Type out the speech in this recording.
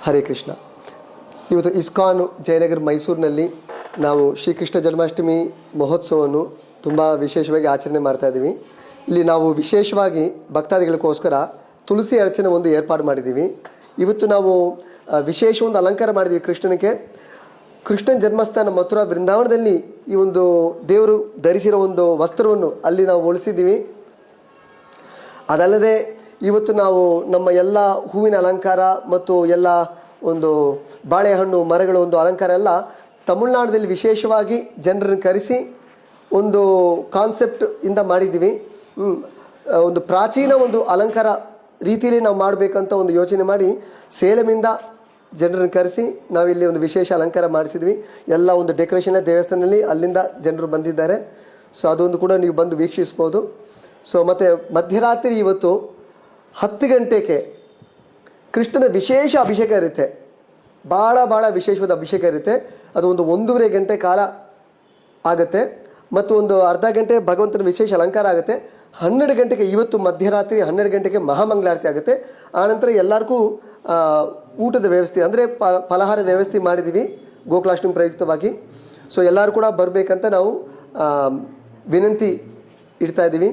ಹರೇ ಕೃಷ್ಣ. ಇವತ್ತು ಇಸ್ಕಾನ್ ಜಯನಗರ ಮೈಸೂರಿನಲ್ಲಿ ನಾವು ಶ್ರೀಕೃಷ್ಣ ಜನ್ಮಾಷ್ಟಮಿ ಮಹೋತ್ಸವವನ್ನು ತುಂಬ ವಿಶೇಷವಾಗಿ ಆಚರಣೆ ಮಾಡ್ತಾಯಿದ್ದೀವಿ. ಇಲ್ಲಿ ನಾವು ವಿಶೇಷವಾಗಿ ಭಕ್ತಾದಿಗಳಿಗೋಸ್ಕರ ತುಳಸಿ ಅರ್ಚನೆ ಒಂದು ಏರ್ಪಾಡು ಮಾಡಿದ್ದೀವಿ. ಇವತ್ತು ನಾವು ವಿಶೇಷ ಒಂದು ಅಲಂಕಾರ ಮಾಡಿದ್ದೀವಿ ಕೃಷ್ಣನಿಗೆ. ಕೃಷ್ಣನ ಜನ್ಮಸ್ಥಾನ ಮಥುರಾ ವೃಂದಾವನದಲ್ಲಿ ಈ ಒಂದು ದೇವರು ಧರಿಸಿರೋ ಒಂದು ವಸ್ತ್ರವನ್ನು ಅಲ್ಲಿ ನಾವು ಹೊಲಿಸಿದ್ದೀವಿ. ಅದಲ್ಲದೆ ಇವತ್ತು ನಾವು ನಮ್ಮ ಎಲ್ಲ ಹೂವಿನ ಅಲಂಕಾರ ಮತ್ತು ಎಲ್ಲ ಒಂದು ಬಾಳೆಹಣ್ಣು ಮರಗಳ ಒಂದು ಅಲಂಕಾರ ಎಲ್ಲ ತಮಿಳುನಾಡಿನಲ್ಲಿ ವಿಶೇಷವಾಗಿ ಜನರನ್ನು ಕರೆಸಿ ಒಂದು ಕಾನ್ಸೆಪ್ಟ್ ಇಂದ ಮಾಡಿದ್ದೀವಿ. ಒಂದು ಪ್ರಾಚೀನ ಒಂದು ಅಲಂಕಾರ ರೀತಿಯಲ್ಲಿ ನಾವು ಮಾಡಬೇಕಂತ ಒಂದು ಯೋಚನೆ ಮಾಡಿ ಸೇಲಮಿಂದ ಜನರನ್ನು ಕರೆಸಿ ನಾವಿಲ್ಲಿ ಒಂದು ವಿಶೇಷ ಅಲಂಕಾರ ಮಾಡಿಸಿದ್ವಿ. ಎಲ್ಲ ಒಂದು ಡೆಕೋರೇಷನ್ ದೇವಸ್ಥಾನದಲ್ಲಿ ಅಲ್ಲಿಂದ ಜನರು ಬಂದಿದ್ದಾರೆ. ಸೊ ಅದೊಂದು ಕೂಡ ನೀವು ಬಂದು ವೀಕ್ಷಿಸ್ಬೋದು. ಸೊ ಮತ್ತು ಮಧ್ಯರಾತ್ರಿ ಇವತ್ತು 10 ಗಂಟೆಗೆ ಕೃಷ್ಣನ ವಿಶೇಷ ಅಭಿಷೇಕ ಇರುತ್ತೆ. ಭಾಳ ವಿಶೇಷವಾದ ಅಭಿಷೇಕ ಇರುತ್ತೆ. ಅದು ಒಂದು 1.5 ಗಂಟೆ ಕಾಲ ಆಗುತ್ತೆ ಮತ್ತು ಒಂದು ಅರ್ಧ ಗಂಟೆ ಭಗವಂತನ ವಿಶೇಷ ಅಲಂಕಾರ ಆಗುತ್ತೆ. 12 ಗಂಟೆಗೆ ಇವತ್ತು ಮಧ್ಯರಾತ್ರಿ 12 ಗಂಟೆಗೆ ಮಹಾಮಂಗಳಾರತಿ ಆಗುತ್ತೆ. ಆನಂತರ ಎಲ್ಲರಿಗೂ ಊಟದ ವ್ಯವಸ್ಥೆ ಅಂದರೆ ಫಲಹಾರ ವ್ಯವಸ್ಥೆ ಮಾಡಿದ್ದೀವಿ ಗೋಕುಲಾಷ್ಟಮಿ ಪ್ರಯುಕ್ತವಾಗಿ. ಸೊ ಎಲ್ಲರೂ ಕೂಡ ಬರಬೇಕಂತ ನಾವು ವಿನಂತಿ ಇಡ್ತಾ ಇದ್ದೀವಿ.